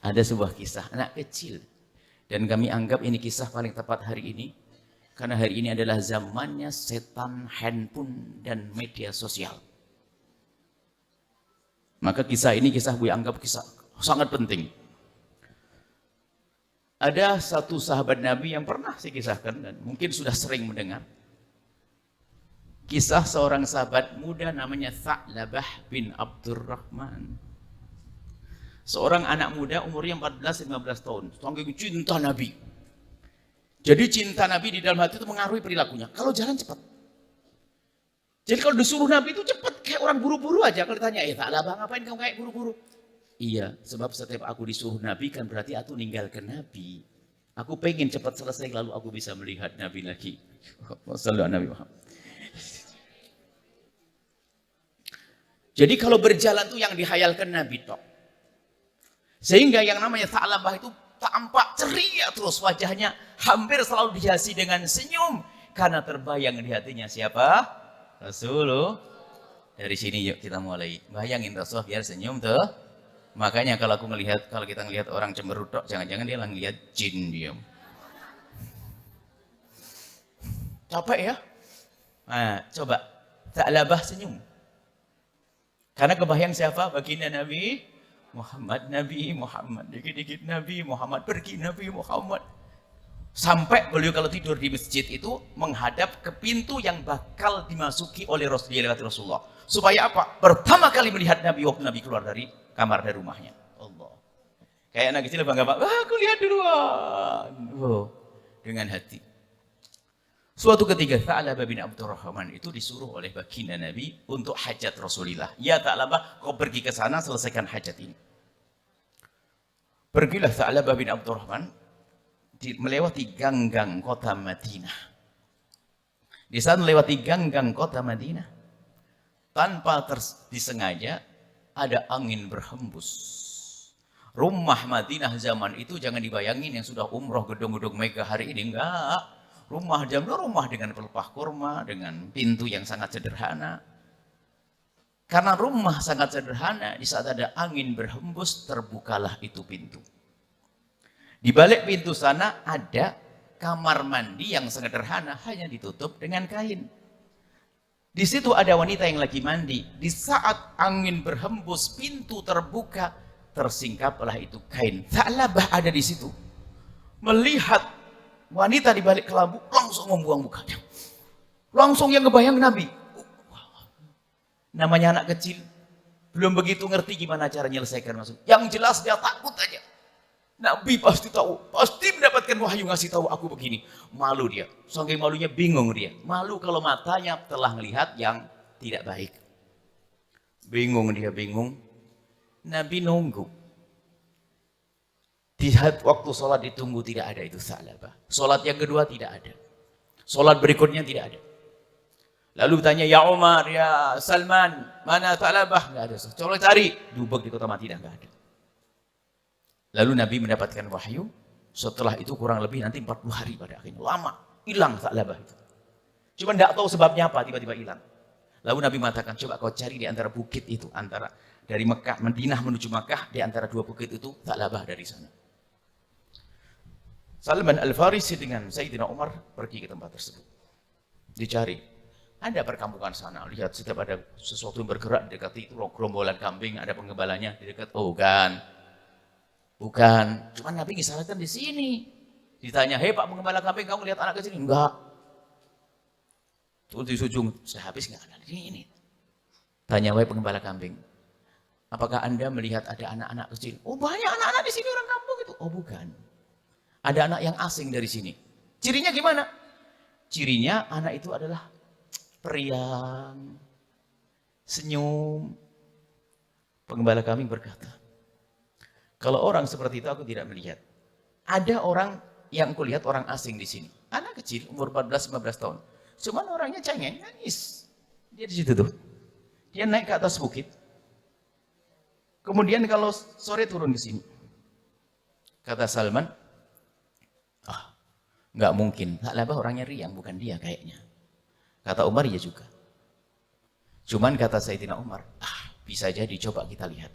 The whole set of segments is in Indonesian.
Ada sebuah kisah anak kecil. Dan kami anggap ini kisah paling tepat hari ini. Karena hari ini adalah zamannya setan, handphone, dan media sosial. Maka kisah ini kisah Buya anggap kisah sangat penting. Ada satu sahabat Nabi yang pernah saya kisahkan dan mungkin sudah sering mendengar. Kisah seorang sahabat muda namanya Tha'labah bin Abdurrahman. Seorang anak muda umurnya 14-15 tahun. Saking cinta Nabi. Jadi cinta Nabi di dalam hati itu mengaruhi perilakunya. Kalau jalan cepat. Jadi kalau disuruh Nabi itu cepat. Kayak orang buru-buru aja. Kalau ditanya, Tha'labah ngapain kamu kayak buru-buru? Iya, sebab setiap aku disuruh Nabi kan berarti aku ninggalkan Nabi. Aku pengen cepat selesai lalu aku bisa melihat Nabi lagi. Wassalamualaikum Nabi Muhammad. Jadi kalau berjalan tuh yang dihayalkan Nabi tok. Sehingga yang namanya Tha'labah itu tampak ceria terus wajahnya hampir selalu dihiasi dengan senyum. Karena terbayang di hatinya siapa? Rasulullah. Dari sini yuk kita mulai. Bayangin Rasulullah biar senyum tuh. Makanya kalau kita ngelihat orang cemberut tok, jangan-jangan dia lagi lihat jin dia. Capek ya? Nah, coba Tha'labah senyum. Karena kebayang siapa? Baginda Nabi Muhammad, Nabi Muhammad, dikit-dikit Nabi Muhammad, pergi Nabi Muhammad. Sampai beliau kalau tidur di masjid itu menghadap ke pintu yang bakal dimasuki oleh Rasulullah. Supaya apa? Pertama kali melihat Nabi waktu Nabi keluar dari kamar dari rumahnya. Allah. Kayak anak kecil bangga, aku lihat duluan. Wow. Dengan hati. Suatu ketika Tha'labah bin Abdurrahman itu disuruh oleh baginda Nabi untuk hajat Rasulullah. Ya Tha'labah, kau pergi ke sana selesaikan hajat ini. Pergilah Tha'labah bin Abdurrahman melewati ganggang kota Madinah. Di saat melewati ganggang kota Madinah, tanpa disengaja ada angin berhembus. Rumah Madinah zaman itu jangan dibayangin yang sudah umroh gedung-gedung megah hari ini, enggak. Rumah dengan pelepah kurma, dengan pintu yang sangat sederhana. Karena rumah sangat sederhana, di saat ada angin berhembus, terbukalah itu pintu. Di balik pintu sana ada kamar mandi yang sederhana, hanya ditutup dengan kain. Di situ ada wanita yang lagi mandi. Di saat angin berhembus, pintu terbuka, tersingkaplah itu kain. Tha'labah ada di situ. Melihat wanita di balik kelambu, langsung membuang mukanya. Langsung yang ngebayang Nabi. Namanya anak kecil, belum begitu ngerti gimana cara menyelesaikan maksud. Yang jelas dia takut aja. Nabi pasti tahu, pasti mendapatkan wahyu ngasih tahu aku begini. Malu dia, saking malunya bingung dia. Malu kalau matanya telah melihat yang tidak baik. Bingung dia, bingung. Nabi nunggu. Di waktu sholat ditunggu tidak ada itu Tha'labah. Sholat yang kedua tidak ada. Sholat berikutnya tidak ada. Lalu tanya, ya Umar, ya Salman, mana Tha'labah? Nggak ada. Coba cari. Dubek di kota Madinah, nggak ada. Lalu Nabi mendapatkan wahyu. Setelah itu kurang lebih nanti 40 hari pada akhirnya. Lama. Hilang Tha'labah itu. Cuma nggak tahu sebabnya apa, tiba-tiba hilang. Lalu Nabi mengatakan, coba kau cari di antara bukit itu. Antara dari Mekah, Madinah menuju Mekah. Di antara dua bukit itu, Tha'labah dari sana. Salman Al-Farisi dengan Sayyidina Umar pergi ke tempat tersebut. Dicari. Ada perkampungan sana. Lihat setiap ada sesuatu yang bergerak di dekat itu. Gerombolan kambing, ada penggembalanya di dekat. Oh bukan. Bukan. Cuma Nabi ngisyaratkan di sini. Ditanya, hei Pak penggembala kambing, kamu lihat anak kecil? Enggak. Terus di ujung, sudah habis enggak ada ini. Tanya, wahai penggembala kambing. Apakah Anda melihat ada anak-anak kecil? Oh banyak anak-anak di sini orang kampung itu. Oh bukan. Ada anak yang asing dari sini. Cirinya gimana? Cirinya anak itu adalah periang, senyum. Penggembala kambing berkata, kalau orang seperti itu aku tidak melihat. Ada orang yang aku lihat orang asing di sini. Anak kecil, umur 14-15 tahun. Cuman orangnya cengeng, nangis. Dia di situ tuh. Dia naik ke atas bukit. Kemudian kalau sore turun di sini. Kata Salman, nggak mungkin. Tha'labah orangnya riang, bukan dia kayaknya. Kata Umar, ya juga. Cuman kata Sayyidina Umar, bisa jadi coba kita lihat.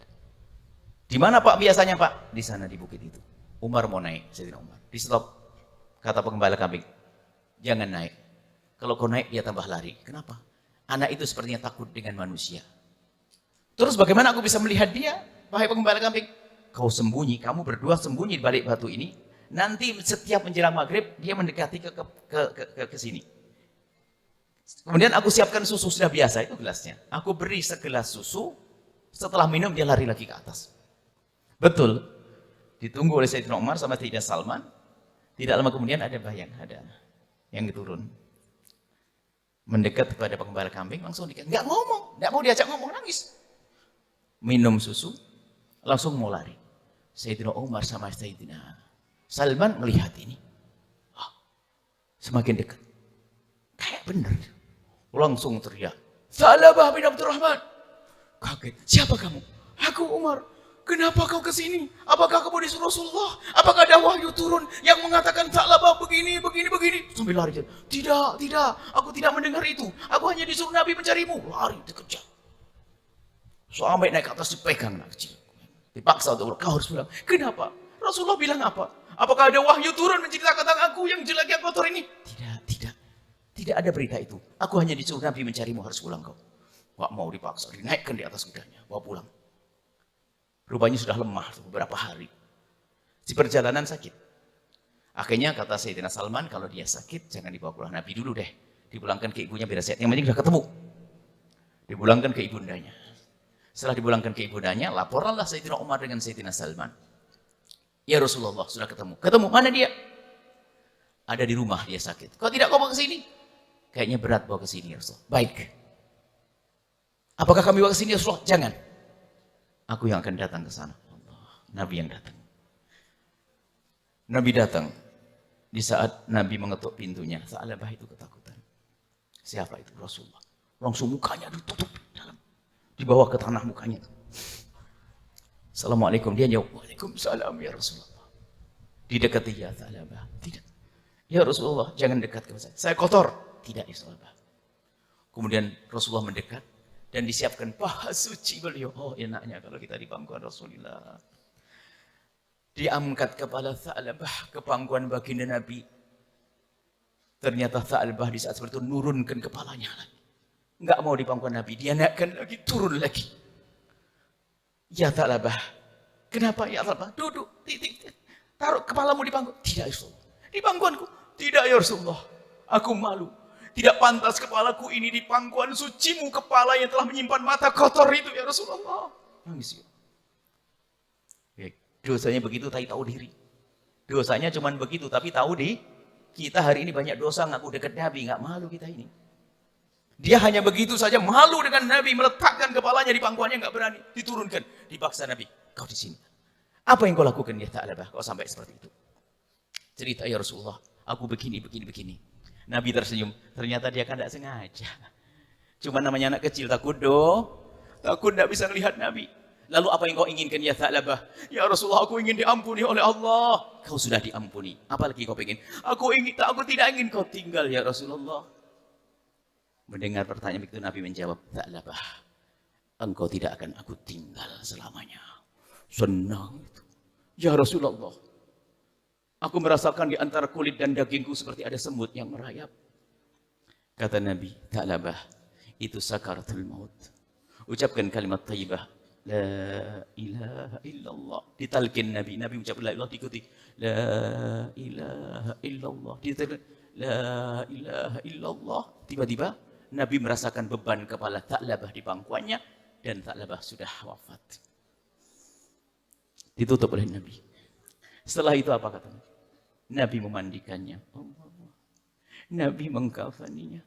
Di mana Pak biasanya Pak? Di sana di bukit itu. Umar mau naik, Sayyidina Umar. Di stop. Kata penggembala kambing, jangan naik. Kalau kau naik dia tambah lari. Kenapa? Anak itu sepertinya takut dengan manusia. Terus bagaimana aku bisa melihat dia? Wahai penggembala kambing, kau sembunyi, kamu berdua sembunyi di balik batu ini. Nanti setiap menjelang maghrib dia mendekati ke sini. Kemudian aku siapkan susu sudah biasa itu gelasnya. Aku beri segelas susu. Setelah minum dia lari lagi ke atas. Betul. Ditunggu oleh Sayyidina Umar sama Sayyidina Salman. Tidak lama kemudian ada yang turun. Mendekat kepada penggembala kambing langsung dikatakan, nggak ngomong, nggak mau diajak ngomong, nangis. Minum susu, langsung mau lari. Sayyidina Umar sama Sayyidina Salman melihat ini. Semakin dekat. Kayak benar. Langsung teriak. Thalabah bin Abdurrahman. Kaget. Siapa kamu? Aku Umar. Kenapa kau ke sini? Apakah kamu disuruh Rasulullah? Apakah ada wahyu turun yang mengatakan Thalabah begini? Sambil lari. Tidak. Aku tidak mendengar itu. Aku hanya disuruh Nabi mencarimu. Lari dikejar. Sampai naik ke atas dipegang anak kecil. Dipaksa untuk kau harus pulang. Kenapa? Rasulullah bilang apa? Apakah ada wahyu turun menceritakan tentang aku yang jelek yang kotor ini? Tidak ada berita itu. Aku hanya disuruh Nabi mencarimu, harus pulang kau. Wah, mau dipaksa, dinaikkan di atas kudanya, bawa pulang. Rupanya sudah lemah beberapa hari. Di perjalanan sakit. Akhirnya kata Sayyidina Salman, kalau dia sakit jangan dibawa pulang Nabi dulu deh. Dipulangkan ke ibunya biar sehat. Yang penting sudah ketemu. Dipulangkan ke ibundanya. Setelah dipulangkan ke ibundanya, laporanlah Sayyidina Umar dengan Sayyidina Salman. Ya Rasulullah, sudah ketemu. Ketemu, mana dia? Ada di rumah, dia sakit. Kau tidak bawa ke sini? Kayaknya berat bawa ke sini, Rasulullah. Baik. Apakah kami bawa ke sini, Rasulullah? Jangan. Aku yang akan datang ke sana. Allah. Nabi yang datang. Nabi datang. Di saat Nabi mengetuk pintunya, Thalabah itu ketakutan. Siapa itu? Rasulullah. Langsung mukanya ditutup dalam. Dibawa ke tanah mukanya. Assalamualaikum. Dia jawab, Waalaikumsalam ya Rasulullah. Didekati ya Thalabah. Tidak. Ya Rasulullah, jangan dekat ke saya. Saya kotor. Tidak ya Rasulullah. Kemudian Rasulullah mendekat dan disiapkan paha suci beliau. Oh enaknya kalau kita di pangkuan Rasulullah. Diangkat kepala Tha'labah ke pangkuan baginda Nabi. Ternyata Tha'labah di saat seperti itu nurunkan kepalanya lagi. Enggak mau di pangkuan Nabi, dia naikkan lagi, turun lagi. Ya Tha'labah, kenapa ya Tha'labah? Duduk, taruh kepalamu di pangkuan. Tidak ya Rasulullah. Di pangkuanku. Tidak ya Rasulullah. Aku malu. Tidak pantas kepalaku ini di pangkuan sucimu, kepala yang telah menyimpan mata kotor itu ya Rasulullah. Nangis ya. Dosanya begitu, tapi tahu diri. Dosanya cuma begitu, tapi tahu kita hari ini banyak dosa, ngaku dekat Nabi, nggak malu kita ini. Dia hanya begitu saja malu dengan Nabi, meletakkan kepalanya di pangkuannya, nggak berani, diturunkan, dipaksa Nabi. Kau di sini. Apa yang kau lakukan ya Tha'labah? Kau sampai seperti itu. Cerita ya Rasulullah, aku begini. Nabi tersenyum. Ternyata dia kan tidak sengaja. Cuma namanya anak kecil, takut tidak bisa melihat Nabi. Lalu apa yang kau inginkan ya Tha'labah? Ya Rasulullah, aku ingin diampuni oleh Allah. Kau sudah diampuni. Apalagi kau ingin? Aku tidak ingin kau tinggal ya Rasulullah. Mendengar pertanyaan itu Nabi menjawab, Tha'labah, engkau tidak akan aku tinggal selamanya. Senang itu. Ya Rasulullah, aku merasakan di antara kulit dan dagingku seperti ada semut yang merayap. Kata Nabi, Tha'labah, itu sakaratul maut. Ucapkan kalimat thayyibah. La ilaha illallah. Ditalkin Nabi ucap la ilaha diikuti. La ilaha illallah. Ditalkin la ilaha illallah. Tiba-tiba Nabi merasakan beban kepala Tha'labah di pangkuannya dan Tha'labah sudah wafat. Ditutup oleh Nabi. Setelah itu apa kata Nabi? Nabi memandikannya. Nabi mengkafaninya.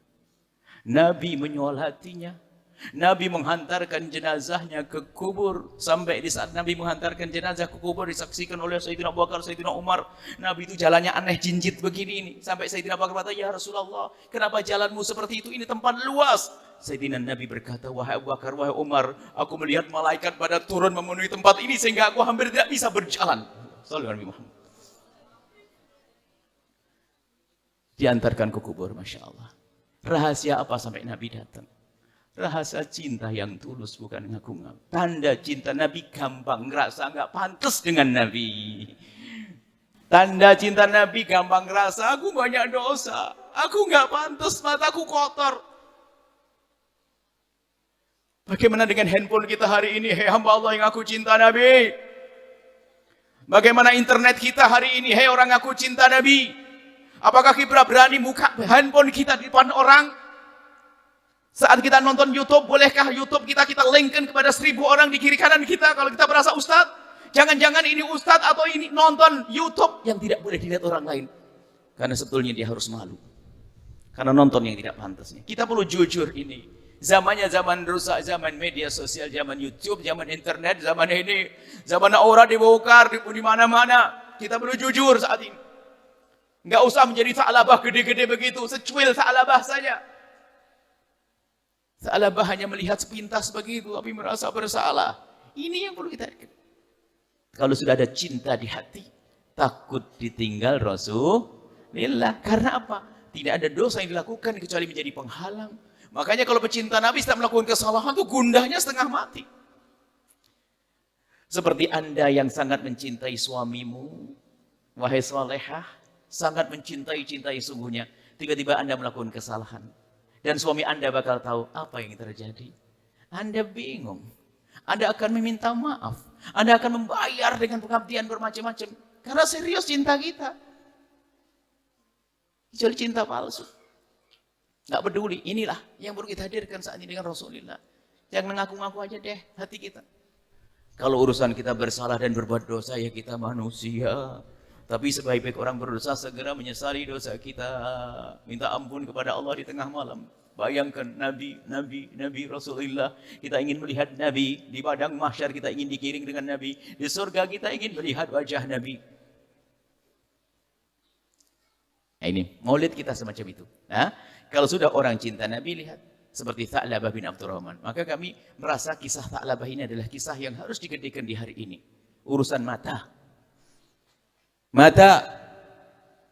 Nabi menyolatinya. Nabi menghantarkan jenazahnya ke kubur. Sampai di saat Nabi menghantarkan jenazah ke kubur disaksikan oleh Sayyidina Abu Bakar, Sayyidina Umar. Nabi itu jalannya aneh jinjit begini ini. Sampai Sayyidina Abu Bakar berkata, ya Rasulullah, kenapa jalanmu seperti itu? Ini tempat luas. Sayyidina Nabi berkata, wahai Abu Bakar, wahai Umar, aku melihat malaikat pada turun memenuhi tempat ini sehingga aku hampir tidak bisa berjalan. Sallallahu alaihi wasallam. Diantarkan ke kubur, Masya Allah. Rahasia apa sampai Nabi datang? Rahasia cinta yang tulus bukan ngaku-ngaku. Tanda cinta Nabi gampang ngerasa nggak pantas dengan Nabi. Tanda cinta Nabi gampang ngerasa aku banyak dosa. Aku nggak pantas, mataku kotor. Bagaimana dengan handphone kita hari ini? Hei hamba Allah yang aku cinta Nabi. Bagaimana internet kita hari ini? Hei orang aku cinta Nabi. Apakah kita berani buka handphone kita di depan orang? Saat kita nonton YouTube, bolehkah YouTube kita linkkan kepada 1000 orang di kiri kanan kita kalau kita merasa ustadz? Jangan-jangan ini ustadz atau ini nonton YouTube yang tidak boleh dilihat orang lain. Karena sebetulnya dia harus malu. Karena nonton yang tidak pantasnya. Kita perlu jujur ini. Zamannya zaman rusak, zaman media sosial, zaman YouTube, zaman internet, zaman ini. Zaman aura dibongkar di mana-mana. Kita perlu jujur saat ini. Nggak usah menjadi sa'labah gede-gede begitu. Secuil sa'labah saja. Sa'labah hanya melihat sepintas begitu, tapi merasa bersalah. Ini yang perlu kita lihat. Kalau sudah ada cinta di hati, takut ditinggal Rasulullah. Karena apa? Tidak ada dosa yang dilakukan kecuali menjadi penghalang. Makanya kalau pecinta Nabi sedang melakukan kesalahan itu gundahnya setengah mati. Seperti Anda yang sangat mencintai suamimu, wahai salehah, sangat mencintai sungguhnya. Tiba-tiba Anda melakukan kesalahan. Dan suami Anda bakal tahu apa yang terjadi. Anda bingung. Anda akan meminta maaf. Anda akan membayar dengan pengabdian bermacam-macam. Karena serius cinta kita. Kecuali cinta palsu. Nggak peduli. Inilah yang perlu kita hadirkan saat ini dengan Rasulullah. Jangan ngaku-ngaku aja deh hati kita. Kalau urusan kita bersalah dan berbuat dosa, ya kita manusia. Tapi sebaik-baik orang berdosa segera menyesali dosa kita. Minta ampun kepada Allah di tengah malam. Bayangkan Nabi Rasulullah. Kita ingin melihat Nabi. Di padang mahsyar kita ingin dikiring dengan Nabi. Di surga kita ingin melihat wajah Nabi. Nah, ini maulid kita semacam itu. Nah, kalau sudah orang cinta Nabi, lihat. Seperti Tha'labah bin Abdurrahman. Maka kami merasa kisah Tha'labah ini adalah kisah yang harus digedekan di hari ini. Urusan mata.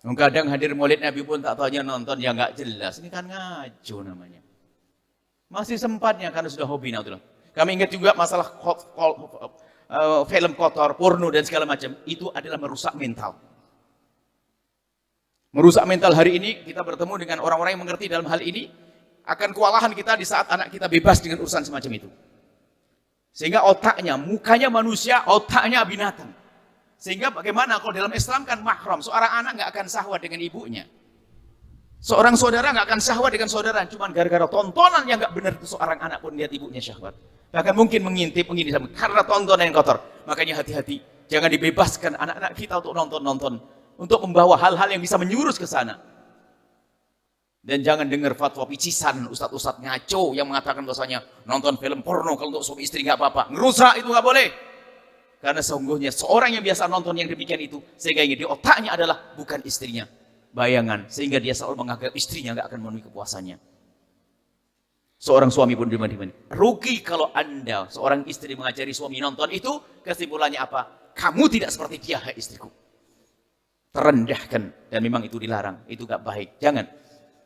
Kadang hadir maulid Nabi pun tak tahunya nonton yang nggak jelas. Ini kan ngaco namanya. Masih sempatnya karena sudah hobi naudzubillah. Kami ingat juga masalah film kotor, porno dan segala macam. Itu adalah merusak mental. Merusak mental hari ini kita bertemu dengan orang-orang yang mengerti dalam hal ini. Akan kewalahan kita di saat anak kita bebas dengan urusan semacam itu. Sehingga otaknya, mukanya manusia, otaknya binatang. Sehingga bagaimana kalau dalam Islam kan mahram. Seorang anak nggak akan syahwat dengan ibunya. Seorang saudara nggak akan syahwat dengan saudara. Cuma gara-gara tontonan yang nggak benar. Seorang anak pun lihat ibunya syahwat. Bahkan mungkin mengintip karena tontonan yang kotor. Makanya hati-hati. Jangan dibebaskan anak-anak kita untuk nonton-nonton. Untuk membawa hal-hal yang bisa menyurus ke sana. Dan jangan dengar fatwa picisan ustadz-ustadz ngaco yang mengatakan bahwasanya nonton film porno kalau untuk suami istri nggak apa-apa. Ngerusak itu nggak boleh. Karena sesungguhnya seorang yang biasa nonton yang demikian itu, sehingga di otaknya adalah bukan istrinya. Bayangan, sehingga dia selalu menganggap istrinya nggak akan memenuhi kepuasannya. Seorang suami pun dimana-mana. Rugi kalau Anda, seorang istri mengajari suami nonton itu, kesimpulannya apa? Kamu tidak seperti dia, hai istriku. Terendahkan, dan memang itu dilarang. Itu nggak baik, jangan.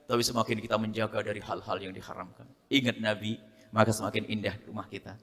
Tapi semakin kita menjaga dari hal-hal yang diharamkan. Ingat Nabi, maka semakin indah rumah kita.